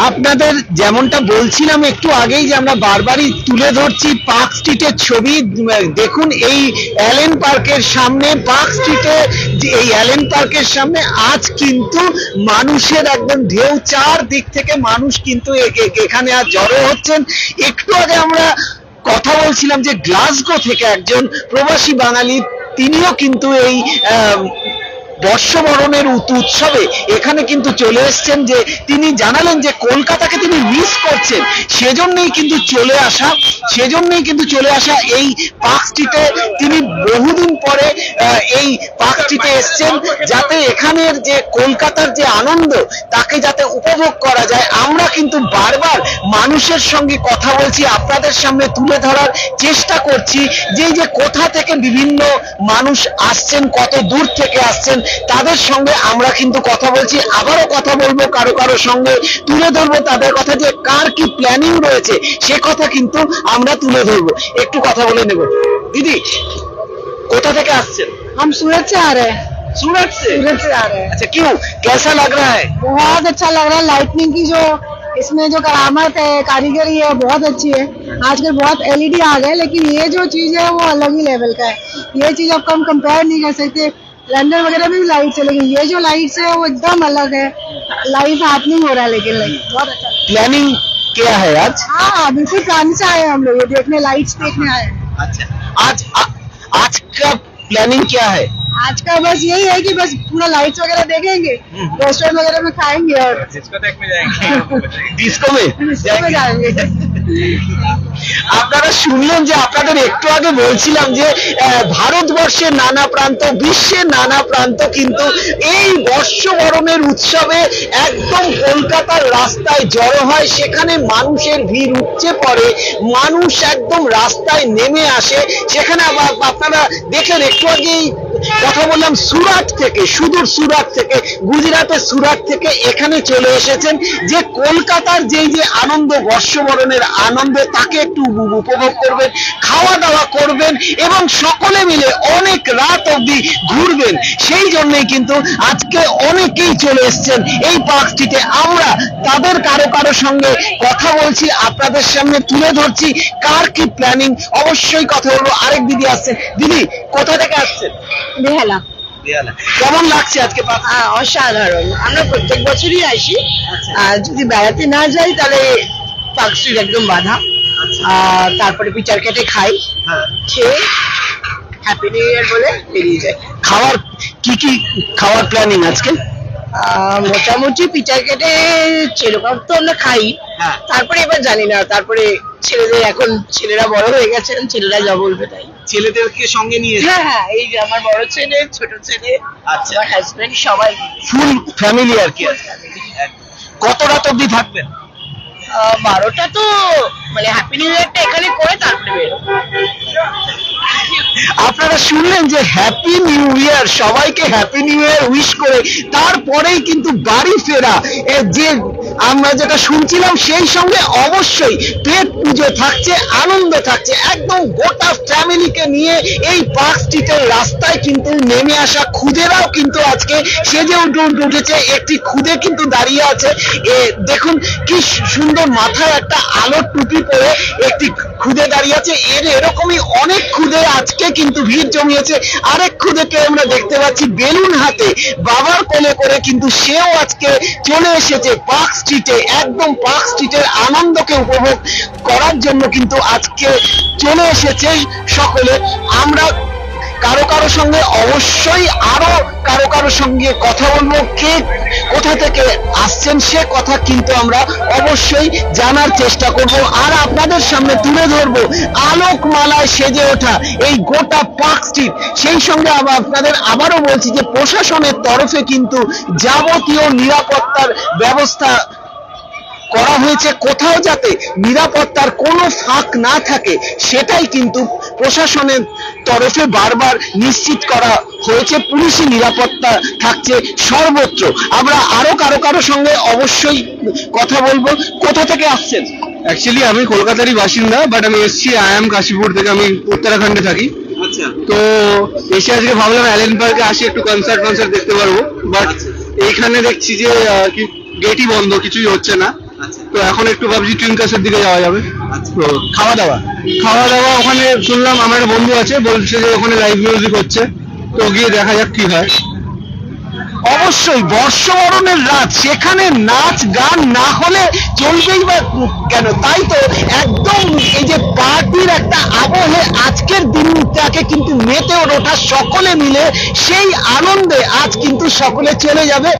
আপনাদের যেমনটা বলছিলাম একটু আগেই যে আমরা বারবারই তুলে ধরছি পার্ক স্ট্রিটের ছবি। দেখুন এই অ্যালেন পার্কের সামনে, পার্ক স্ট্রিটে এই অ্যালেন পার্কের সামনে আজ কিন্তু মানুষের একদম ঢেউ, চারদিক থেকে মানুষ কিন্তু এখানে আজ জড়ো হচ্ছেন। একটু আগে আমরা কথা বলছিলাম যে গ্লাসগো থেকে একজন প্রবাসী বাঙালি, তিনিও কিন্তু এই বর্ষবরণের উৎসবে এখানে কিন্তু চলে এসেছেন। যে তিনি জানালেন যে কলকাতাকে তিনি মিস করছেন, সেজন্যই কিন্তু চলে আসা এই পার্ক স্ট্রিটে। তিনি বহুদিন পরে এই পার্ক স্ট্রিটে এসেছেন যাতে এখানের যে কলকাতার যে আনন্দ তাকে যাতে উপভোগ করা যায়। আমরা কিন্তু বারবার মানুষের সঙ্গে কথা বলছি, আপনাদের সামনে তুলে ধরার চেষ্টা করছি যে কোথা থেকে বিভিন্ন মানুষ আসছেন, কত দূর থেকে আসছেন, তাদের সঙ্গে আমরা কিন্তু কথা বলছি। আবারও কথা বলবো কারো সঙ্গে, তুলে ধরবো তাদের কথা, যে কার কি প্ল্যানিং রয়েছে সে কথা কিন্তু আমরা তুলে ধরবো। একটু কথা বলে নেব। দিদি, কোথা থেকে আসছেন? हम सूरत से आ रहे हैं। सूरत से आ रहे हैं। अच्छा, क्यों, कैसा लग रहा है? बहुत अच्छा लग रहा है। लाइटनिंग की जो इसमें जो करामत है, कारीगरी है, बहुत अच्छी है। आजकल बहुत एलईडी आ गए, लेकिन ये जो चीज है वो अलग ही लेवल का है। ये चीज अब हम कंपेयर नहीं कर सकते। लंदन वगैरह में भी लाइट्स है, लेकिन ये जो लाइट्स है वो एकदम अलग है। लाइव हैपनिंग हो रहा है, लेकिन बहुत अच्छा। प्लानिंग क्या है आज? हाँ, बिल्कुल प्लान से आए हम लोग, ये देखने, लाइट्स देखने आए। अच्छा, आज का प्लानिंग क्या है? आज का बस यही है कि बस पूरा लाइट्स वगैरह देखेंगे, रेस्टोरेंट वगैरह में खाएंगे और डिस्कोटेक में जाएंगे। डिस्को में जाएंगे। আপনারা শুনলেন যে আপনাদের একটু আগে বলছিলাম যে ভারতবর্ষের নানা প্রান্ত, বিশ্বের নানা প্রান্ত কিন্তু এই বর্ষবরণের উৎসবে একদম কলকাতার রাস্তায় জড়ো হয়। সেখানে মানুষের ভিড় উপচে পড়ে, মানুষ একদম রাস্তায় নেমে আসে। সেখানে আপনারা দেখলেন একটু আগেই কথা বললাম সুরাট থেকে, সুদূর সুরাট থেকে, গুজরাটের সুরাট থেকে এখানে চলে এসেছেন যে কলকাতার যে আনন্দ, বর্ষবরণের আনন্দ, তাকে একটু উপভোগ করবেন, খাওয়া দাওয়া করবেন এবং সকলে মিলে অনেক রাত অবধি ঘুরবেন। সেই জন্যই কিন্তু আজকে অনেকেই চলে এসেছেন এই পার্ক স্ট্রিটে। আমরা তাদের কারো সঙ্গে কথা বলছি, আপনাদের সামনে তুলে ধরছি কার কি প্ল্যানিং। অবশ্যই কথা বলবো। আরেক দিদি আসছে। দিদি, কোথা থেকে আসছেন? বেহালা। কেমন লাগছে আজকে? অসাধারণ। আমরা প্রত্যেক বছরই আসি, আর যদি বেড়াতে না যাই তাহলে পার্ক স্ট্রিট একদম বাধা। তারপরে পিচার কেটে খাই, খেয়ে হ্যাপি নিউ ইয়ার বলে বেরিয়ে যায়। খাবার কি খাওয়ার প্ল্যানিং আজকে? মোটামুটি পিচার কেটে সেরকম তো আমরা খাই, তারপরে এবার জানি না, তারপরে ছেলেদের, এখন ছেলেরা বড় হয়ে গেছেন, ছেলেরা যা বলবে তাই। ছেলেদেরকে সঙ্গে নিয়ে? হ্যাঁ, এই যে আমার বড় ছেলে, ছোট ছেলে, আচ্ছা, আমার হাজবেন্ড, সবাই ফুল ফ্যামিলি আর কি। কত রাত অবধি থাকবেন? 12টা তো, মানে হ্যাপি নিউ ইয়ারটা এখানে করে তারপরে বেরো। আপনারা শুনলেন যে হ্যাপি নিউ ইয়ার, সবাইকে হ্যাপি নিউ ইয়ার উইশ করে তারপরেই কিন্তু বাড়ি ফেরা। যে আমরা যেটা শুনছিলাম সেই সঙ্গে অবশ্যই পেট পুজো থাকছে, আনন্দ থাকছে। একদম গোটা ফ্যামিলিকে নিয়ে এই পার্ক স্ট্রিটের রাস্তায় কিন্তু নেমে আসা। খুদেরাও কিন্তু আজকে সেজে উঠেছে। একটি খুদে কিন্তু দাঁড়িয়ে আছে, দেখুন কি সুন্দর, মাথায় একটা আলোর টুপি পরে একটি খুদে দাঁড়িয়ে আছে। এরকমই অনেক খুদে আজকে কিন্তু ভিড় জমিয়েছে। আরেক খুদেকে আমরা দেখতে পাচ্ছি বেলুন হাতে, বাবার কোলে করে কিন্তু সেও আজকে চলে এসেছে পার্ক স্ট্রিটে। একদম পার্ক স্ট্রিটের আনন্দকে উপভোগ করার জন্য কিন্তু আজকে চলে এসেছে সকলে। আমরা কারো সঙ্গে অবশ্যই আরো কারো সঙ্গে কথা বলবো, কে কোথা থেকে আসছেন সে কথা কিন্তু আমরা অবশ্যই জানার চেষ্টা করব, আর আপনাদের সামনে তুলে ধরবো আলোকমালায় সেজে ওঠা এই গোটা পার্ক স্ট্রিট। সেই সঙ্গে আপনাদের আবারও বলছি যে প্রশাসনের তরফে কিন্তু যাবতীয় নিরাপত্তার ব্যবস্থা করা হয়েছে, কোথাও যাতে নিরাপত্তার কোনো ফাঁক না থাকে সেটাই কিন্তু প্রশাসনের তরফে বারবার নিশ্চিত করা হয়েছে। পুলিশি নিরাপত্তা থাকছে সর্বত্র। আমরা আরো কারো সঙ্গে অবশ্যই কথা বলবো। কোথা থেকে আসছেন? অ্যাকচুয়ালি আমি কলকাতারই বাসিন্দা, বাট আমি এসেছি আয়াম কাশীপুর থেকে, আমি উত্তরাখণ্ডে থাকি। আচ্ছা, তো এসে আজকে ভাবলাম অ্যালেন পার্কে আসি, একটু কনসার্ট দেখতে পারবো, বাট এইখানে দেখছি যে গেটই বন্ধ, কিছুই হচ্ছে না। তো এখন একটু ভাবছি টুইঙ্কাসের দিকে যাওয়া যাবে। তো খাওয়া দাওয়া ওখানে শুনলাম আমার একটা বন্ধু আছে, বলছে যে ওখানে লাইভ মিউজিক হচ্ছে, তো গিয়ে দেখা যাক কি হয়। অবশ্যই বর্ষবরণের রাত, সেখানে নাচ গান না হলে চলবেই বা কেন? তাই তো একদম এই যে পার্টির একটা আবহে আজকের দিনটাকে কিন্তু মেতে ওঠা, সকলে মিলে সেই আনন্দে আজ কিন্তু সকলে চলে যাবে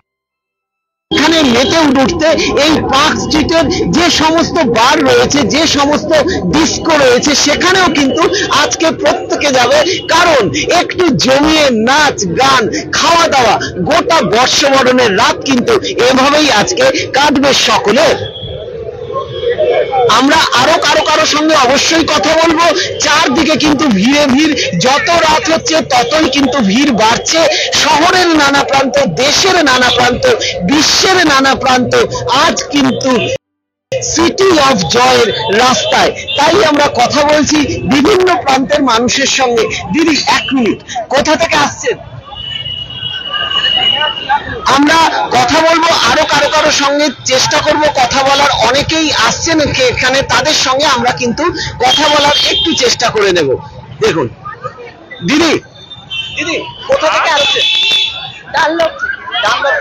এখানে মেতে উঠতে। এই পার্ক স্ট্রিটের যে সমস্ত বার রয়েছে, যে সমস্ত ডিস্কো রয়েছে, সেখানেও কিন্তু আজকে প্রত্যেকে যাবে, কারণ একটু জমিয়ে নাচ গান খাওয়া দাওয়া, গোটা বর্ষবরণের রাত কিন্তু এভাবেই আজকে কাটবে সকলের। আমরা আরো কারো সঙ্গে অবশ্যই কথা বলবো। চারদিকে কিন্তু ভিড়ে ভিড়, যত রাত হচ্ছে ততই কিন্তু ভিড় বাড়ছে। শহরের নানা প্রান্ত, দেশের নানা প্রান্ত, বিশ্বের নানা প্রান্ত আজ কিন্তু সিটি অফ জয়ের রাস্তায়। তাই আমরা কথা বলছি বিভিন্ন প্রান্তের মানুষের সঙ্গে। দিদি, 1 মিনিট, কোথা থেকে আসছেন? আমরা কথা বলবো আরো কারো সঙ্গে, চেষ্টা করব কথা বলার। অনেকেই আসছেন এখানে, তাদের সঙ্গে আমরা কিন্তু কথা বলার একটু চেষ্টা করে নেব। দেখুন দিদি, কোথা থেকে আসছেন? डानलप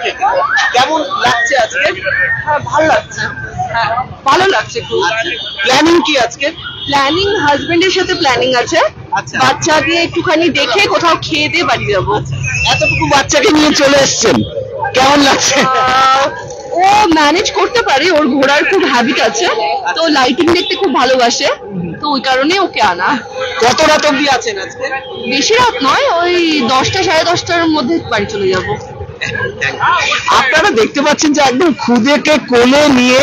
থেকে। কেমন লাগছে আজকে? হ্যাঁ, ভালো লাগছে খুব। প্ল্যানিং কি আজকে? প্ল্যানিং হাজবেন্ডের সাথে প্ল্যানিং আছে, আচ্ছা। বাচ্চাকে একটুখানি দেখে কোথাও খেয়ে দিয়ে বাড়ি যাবো। এতটুকু বাচ্চাকে নিয়ে চলে এসেছেন, কেমন লাগছে? ও ম্যানেজ করতে পারে, ওর ঘোরার খুব হ্যাবিট আছে, তো লাইটিং দেখতে খুব ভালোবাসে, তো ওই কারণে ওকে আনা। কত রাত অব্দি আছেন আজকে? বেশি রাত নয়, ওই 10টা 10:30টার মধ্যে বাড়ি চলে যাবো। আপনারা দেখতে পাচ্ছেন যে একদম খুদেকে কোলে নিয়ে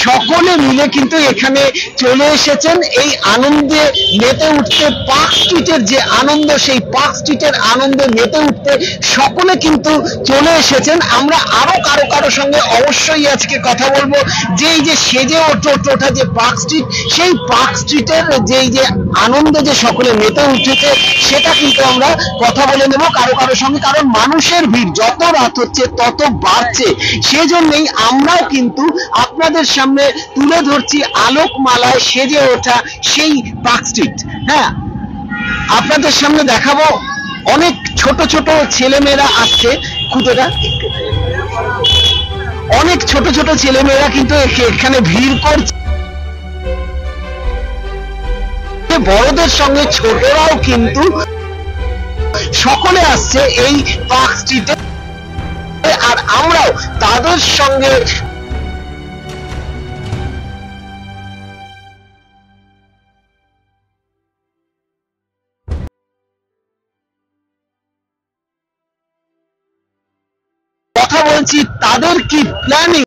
সকলে মিলে কিন্তু এখানে চলে এসেছেন এই আনন্দে মেতে উঠতে। পার্ক স্ট্রিটের যে আনন্দ, সেই পার্ক স্ট্রিটের আনন্দে মেতে উঠতে সকলে কিন্তু চলে এসেছেন। আমরা আরো কারো সঙ্গে অবশ্যই আজকে কথা বলবো যে এই যে সেজে ওঠা যে পার্ক স্ট্রিট, সেই পার্ক স্ট্রিটের যে আনন্দে যে সকলে মেতে উঠেছে, সেটা কিন্তু আমরা কথা বলে নেব কারো সঙ্গে। কারণ মানুষের ভিড় যত রাত হচ্ছে তত বাড়ছে, সেজন্যই আমরাও কিন্তু আপনাদের সামনে তুলে ধরছি আলোকমালায় সেজে ওঠা সেই পার্ক স্ট্রিট। হ্যাঁ, আপনাদের সামনে দেখাবো অনেক ছোট ছেলেমেয়েরা আসছে। খুদেরা, অনেক ছোট ছেলেমেয়েরা কিন্তু এখানে ভিড় করছে, বড়দের সঙ্গে ছোটরাও কিন্তু সকলে আসছে এই পার্ক স্ট্রিটে। আর আমরাও তাদের সঙ্গে কথা বলছি, তাদের কি প্ল্যানিং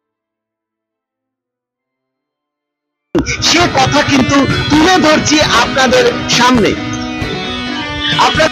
সে কথা কিন্তু তুলে ধরছি আপনাদের সামনে। আপনাদের